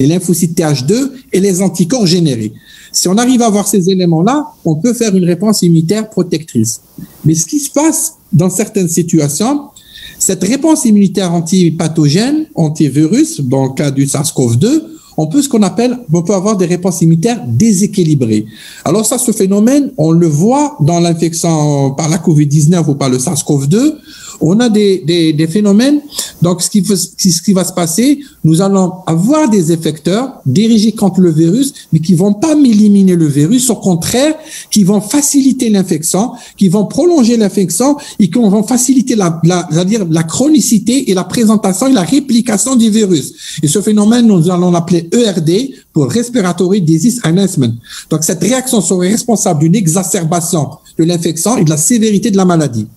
les lymphocytes Th2 et les anticorps générés. Si on arrive à avoir ces éléments-là, on peut faire une réponse immunitaire protectrice. Mais ce qui se passe dans certaines situations, cette réponse immunitaire antipathogène, antivirus, dans le cas du SARS-CoV-2, on peut avoir des réponses immunitaires déséquilibrées. Alors ça, ce phénomène, on le voit dans l'infection par la COVID-19 ou par le SARS-CoV-2. On a des phénomènes. Donc, ce qui va se passer, nous allons avoir des effecteurs dirigés contre le virus, mais qui vont pas éliminer le virus, au contraire, qui vont faciliter l'infection, qui vont prolonger l'infection et qui vont faciliter la chronicité et la présentation et la réplication du virus. Et ce phénomène, nous allons l'appeler ERD, pour Respiratory Disease Enhancement. Donc, cette réaction serait responsable d'une exacerbation de l'infection et de la sévérité de la maladie.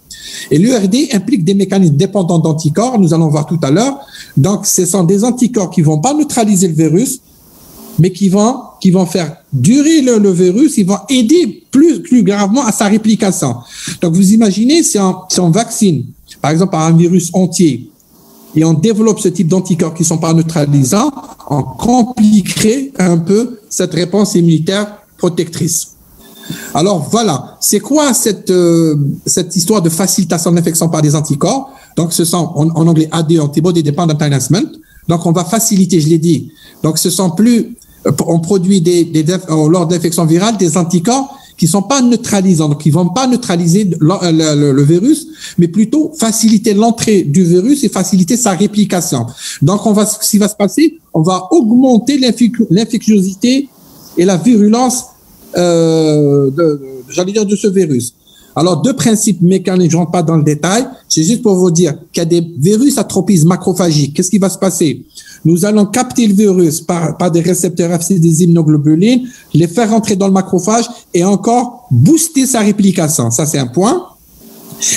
Et l'ERD implique des mécanismes dépendants d'anticorps, nous allons voir tout à l'heure. Donc, ce sont des anticorps qui vont pas neutraliser le virus, mais qui vont faire durer le virus, ils vont aider plus gravement à sa réplication. Donc, vous imaginez, si on vaccine, par exemple, par un virus entier, et on développe ce type d'anticorps qui ne sont pas neutralisants, on compliquerait un peu cette réponse immunitaire protectrice. Alors voilà, c'est quoi cette histoire de facilitation de l'infection par des anticorps? Donc ce sont en anglais AD, Antibody Dependent Enhancement. Donc on va faciliter, je l'ai dit. Donc ce sont on produit lors de l'infection virale des anticorps qui sont pas neutralisants, donc ils vont pas neutraliser le virus, mais plutôt faciliter l'entrée du virus et faciliter sa réplication. Donc ce qui va se passer, on va augmenter l'infectiosité et la virulence de ce virus. Alors, deux principes mécaniques, je ne rentre pas dans le détail, c'est juste pour vous dire qu'il y a des virus à tropisme macrophagique. Qu'est-ce qui va se passer? Nous allons capter le virus par des récepteurs FC des immunoglobulines, les faire rentrer dans le macrophage et encore booster sa réplication. Ça, c'est un point.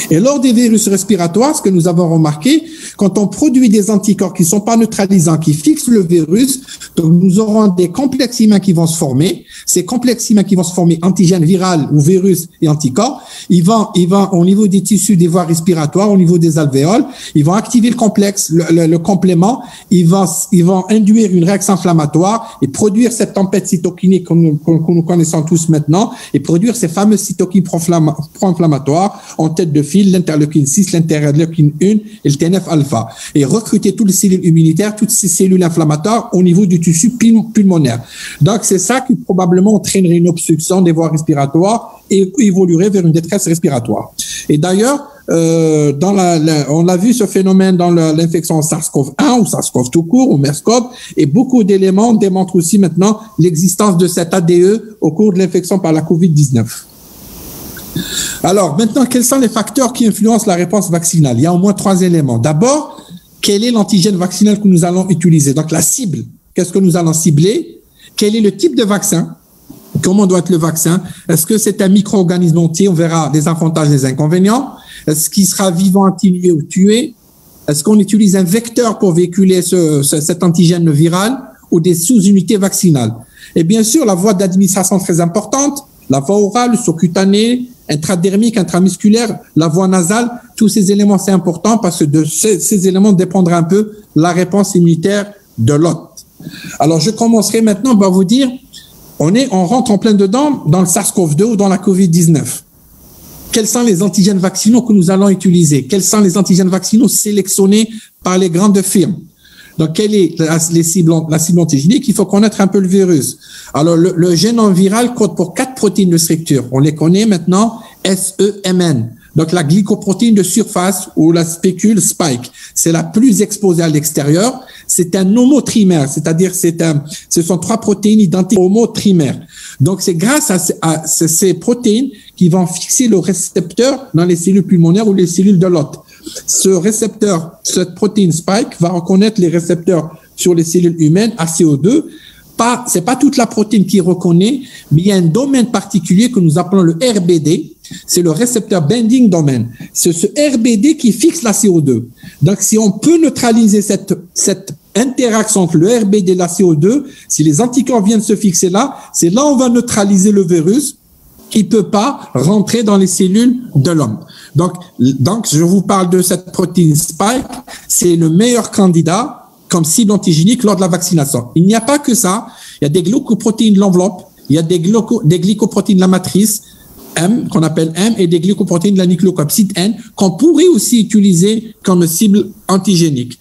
Et lors des virus respiratoires, ce que nous avons remarqué, quand on produit des anticorps qui ne sont pas neutralisants, qui fixent le virus, donc nous aurons des complexes humains qui vont se former. Ces complexes humains qui vont se former, antigènes viral ou virus et anticorps, ils vont au niveau des tissus des voies respiratoires, au niveau des alvéoles, ils vont activer le complexe, le complément, ils vont induire une réaction inflammatoire et produire cette tempête cytokinique que nous connaissons tous maintenant et produire ces fameuses cytokines pro-inflammatoires en tête de fil, l'interleukine 6, l'interleukine 1 et le TNF-alpha, et recruter toutes les cellules immunitaires, toutes ces cellules inflammatoires au niveau du tissu pulmonaire. Donc, c'est ça qui probablement entraînerait une obstruction des voies respiratoires et évoluerait vers une détresse respiratoire. Et d'ailleurs, on l'a vu ce phénomène dans l'infection SARS-CoV-1 ou SARS-CoV tout court ou MERS-CoV, et beaucoup d'éléments démontrent aussi maintenant l'existence de cet ADE au cours de l'infection par la COVID-19. Alors, maintenant, quels sont les facteurs qui influencent la réponse vaccinale? Il y a au moins 3 éléments. D'abord, quel est l'antigène vaccinal que nous allons utiliser? Donc, la cible. Qu'est-ce que nous allons cibler? Quel est le type de vaccin? Comment doit être le vaccin? Est-ce que c'est un micro-organisme entier? On verra les avantages et les inconvénients. Est-ce qu'il sera vivant, atténué ou tué? Est-ce qu'on utilise un vecteur pour véhiculer cet antigène viral ou des sous-unités vaccinales? Et bien sûr, la voie d'administration très importante, la voie orale, sous-cutanée, intradermique, intramusculaire, la voie nasale, tous ces éléments, c'est important parce que de ces éléments dépendra un peu la réponse immunitaire de l'hôte. Alors, je commencerai maintenant par vous dire, on rentre en plein dedans dans le SARS-CoV-2 ou dans la COVID-19. Quels sont les antigènes vaccinaux que nous allons utiliser? Quels sont les antigènes vaccinaux sélectionnés par les grandes firmes? Donc, quelle est la cible antigénique? Il faut connaître un peu le virus. Alors, le génome viral code pour 4 protéines de structure. On les connaît maintenant, SEMN. Donc, la glycoprotéine de surface ou la spécule spike, c'est la plus exposée à l'extérieur. C'est un homotrimère, c'est-à-dire ce sont 3 protéines identiques homotrimères. Donc, c'est grâce à ces protéines qui vont fixer le récepteur dans les cellules pulmonaires ou les cellules de l'hôte. Ce récepteur, cette protéine spike, va reconnaître les récepteurs sur les cellules humaines à CO2. C'est pas toute la protéine qui reconnaît, mais il y a un domaine particulier que nous appelons le RBD. C'est le récepteur binding domain. C'est ce RBD qui fixe la CO2. Donc, si on peut neutraliser cette interaction entre le RBD et la CO2, si les anticorps viennent se fixer là, c'est là où on va neutraliser le virus qui peut pas rentrer dans les cellules de l'homme. Donc, je vous parle de cette protéine spike. C'est le meilleur candidat comme cible antigénique lors de la vaccination. Il n'y a pas que ça. Il y a des glycoprotéines de l'enveloppe, il y a des glycoprotéines de la matrice, M, qu'on appelle M, et des glycoprotéines de la nucléocapside N, qu'on pourrait aussi utiliser comme cible antigénique.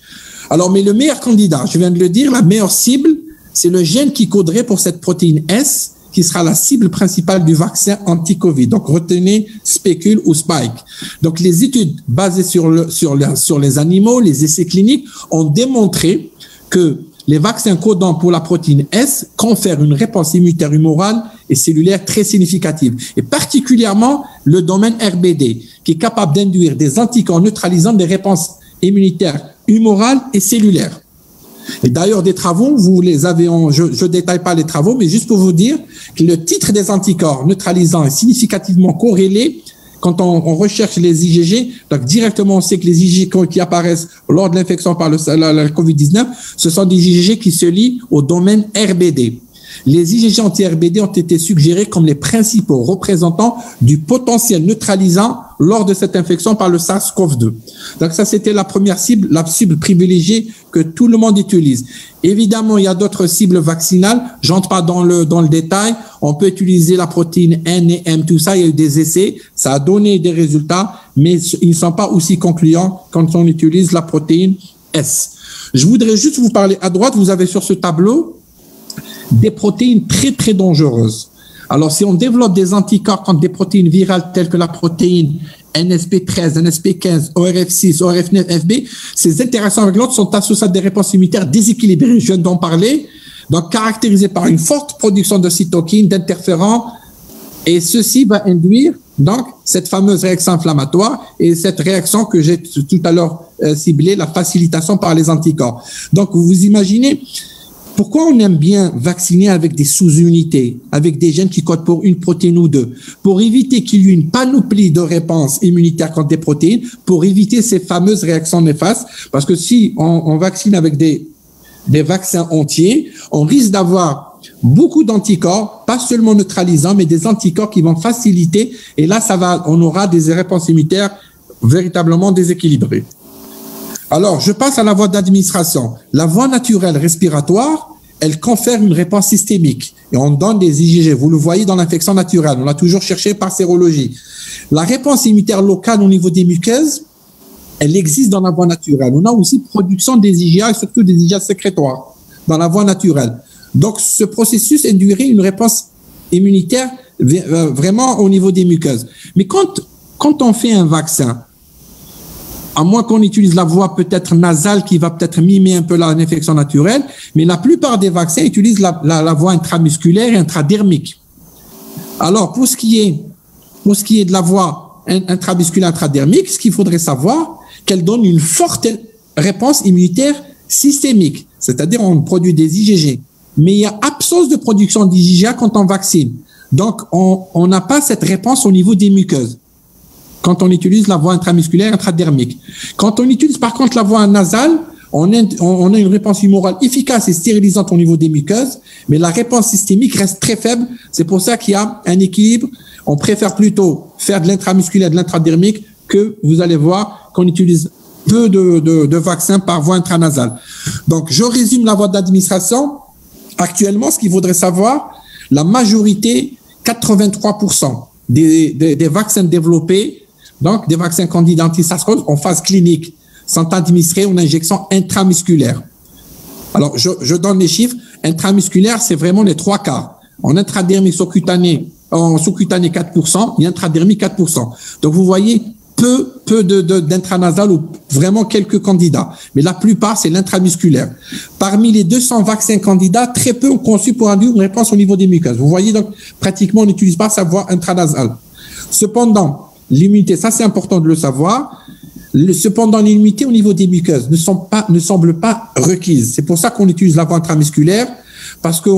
Alors, mais le meilleur candidat, je viens de le dire, la meilleure cible, c'est le gène qui coderait pour cette protéine S, qui sera la cible principale du vaccin anti-Covid. Donc, retenez spécule ou spike. Donc, les études basées sur les animaux, les essais cliniques, ont démontré que les vaccins codant pour la protéine S confèrent une réponse immunitaire humorale et cellulaire très significative. Et particulièrement le domaine RBD, qui est capable d'induire des anticorps neutralisant des réponses immunitaires humorales et cellulaires. Et d'ailleurs, des travaux, vous les avez, je ne détaille pas les travaux, mais juste pour vous dire que le titre des anticorps neutralisants est significativement corrélé quand on recherche les IgG. Donc, directement, on sait que les IgG qui apparaissent lors de l'infection par la COVID-19, ce sont des IgG qui se lient au domaine RBD. Les IgG anti-RBD ont été suggérés comme les principaux représentants du potentiel neutralisant lors de cette infection par le SARS-CoV-2. Donc ça, c'était la première cible, la cible privilégiée que tout le monde utilise. Évidemment, il y a d'autres cibles vaccinales. J'entre pas dans le détail. On peut utiliser la protéine N et M, tout ça. Il y a eu des essais. Ça a donné des résultats, mais ils ne sont pas aussi concluants quand on utilise la protéine S. Je voudrais juste vous parler à droite. Vous avez sur ce tableau des protéines très, très dangereuses. Alors, si on développe des anticorps contre des protéines virales telles que la protéine NSP13, NSP15, ORF6, ORF9, FB, ces interactions avec l'autre sont associées à des réponses immunitaires déséquilibrées. Je viens d'en parler. Donc, caractérisées par une forte production de cytokines, d'interférents, et ceci va induire donc cette fameuse réaction inflammatoire et cette réaction que j'ai tout à l'heure ciblée, la facilitation par les anticorps. Donc, vous imaginez pourquoi on aime bien vacciner avec des sous-unités, avec des gènes qui codent pour une protéine ou deux, pour éviter qu'il y ait une panoplie de réponses immunitaires contre des protéines, pour éviter ces fameuses réactions néfastes. Parce que si on vaccine avec des vaccins entiers, on risque d'avoir beaucoup d'anticorps, pas seulement neutralisants, mais des anticorps qui vont faciliter. Et là, on aura des réponses immunitaires véritablement déséquilibrées. Alors, je passe à la voie d'administration. La voie naturelle respiratoire, elle confère une réponse systémique et on donne des IgG. Vous le voyez dans l'infection naturelle. On l'a toujours cherché par sérologie. La réponse immunitaire locale au niveau des muqueuses, elle existe dans la voie naturelle. On a aussi production des IgA et surtout des IgA sécrétoires dans la voie naturelle. Donc, ce processus induirait une réponse immunitaire vraiment au niveau des muqueuses. Mais quand on fait un vaccin, à moins qu'on utilise la voie peut-être nasale qui va peut-être mimer un peu l'infection naturelle, mais la plupart des vaccins utilisent la voie intramusculaire et intradermique. Alors, pour ce qui est de la voie intramusculaire intradermique, ce qu'il faudrait savoir, qu'elle donne une forte réponse immunitaire systémique, c'est-à-dire on produit des IgG, mais il y a absence de production d'IgA quand on vaccine. Donc, on n'a pas cette réponse au niveau des muqueuses quand on utilise la voie intramusculaire intradermique. Quand on utilise par contre la voie nasale, on a une réponse humorale efficace et stérilisante au niveau des muqueuses, mais la réponse systémique reste très faible. C'est pour ça qu'il y a un équilibre. On préfère plutôt faire de l'intramusculaire, de l'intradermique, que vous allez voir qu'on utilise peu de vaccins par voie intranasale. Donc, je résume la voie d'administration. Actuellement, ce qu'il faudrait savoir, la majorité, 83% des vaccins développés, donc des vaccins candidats anti-SARS-CoV en phase clinique, sont administrés en injection intramusculaire. Alors, je donne les chiffres. Intramusculaire, c'est vraiment les trois quarts. En intradermique sous-cutané, en sous-cutané 4%, et intradermique 4%. Donc, vous voyez, peu d'intranasal ou vraiment quelques candidats. Mais la plupart, c'est l'intramusculaire. Parmi les 200 vaccins candidats, très peu ont conçu pour induire une réponse au niveau des muqueuses. Vous voyez, donc, pratiquement, on n'utilise pas sa voie intranasale. Cependant, l'immunité, ça c'est important de le savoir. Cependant, l'immunité au niveau des muqueuses ne semble pas requise. C'est pour ça qu'on utilise la voie intramusculaire, parce que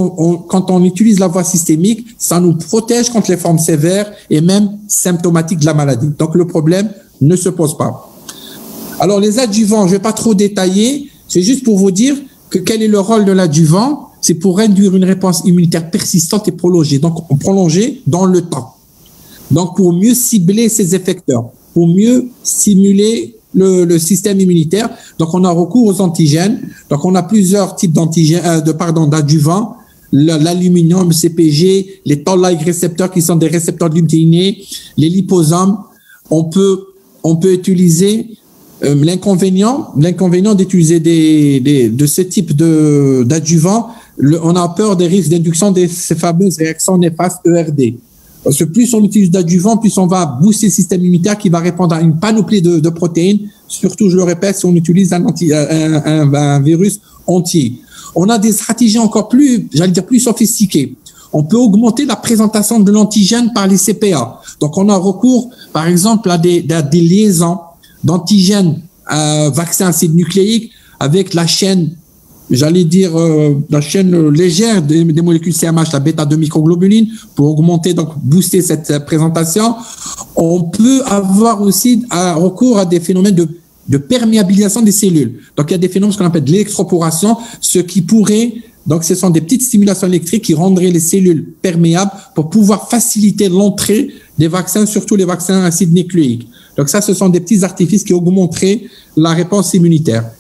quand on utilise la voie systémique, ça nous protège contre les formes sévères et même symptomatiques de la maladie. Donc, le problème ne se pose pas. Alors, les adjuvants, je ne vais pas trop détailler, c'est juste pour vous dire que quel est le rôle de l'adjuvant, c'est pour induire une réponse immunitaire persistante et prolongée, donc prolongée dans le temps. Donc, pour mieux cibler ces effecteurs, pour mieux simuler le système immunitaire. Donc, on a recours aux antigènes. Donc, on a plusieurs types d'antigènes, d'adjuvants. L'aluminium, le CpG, les toll-like récepteurs qui sont des récepteurs de glutéinés, les liposomes. On peut utiliser l'inconvénient d'utiliser de ce type d'adjuvants. On a peur des risques d'induction de ces fameuses réactions néfastes ERD. Parce que plus on utilise d'adjuvants, plus on va booster le système immunitaire qui va répondre à une panoplie de protéines. Surtout, je le répète, si on utilise un virus entier. On a des stratégies encore plus sophistiquées. On peut augmenter la présentation de l'antigène par les CPA. Donc, on a recours, par exemple, à des liaisons d'antigènes vaccins acide nucléique avec la chaîne, la chaîne légère des molécules CMH, la bêta-2 microglobuline, pour augmenter, donc booster cette présentation. On peut avoir aussi recours à des phénomènes de perméabilisation des cellules. Donc, il y a des phénomènes qu'on appelle de l'électroporation, ce qui pourrait, donc ce sont des petites stimulations électriques qui rendraient les cellules perméables pour pouvoir faciliter l'entrée des vaccins, surtout les vaccins acides nucléiques. Donc ça, ce sont des petits artifices qui augmenteraient la réponse immunitaire.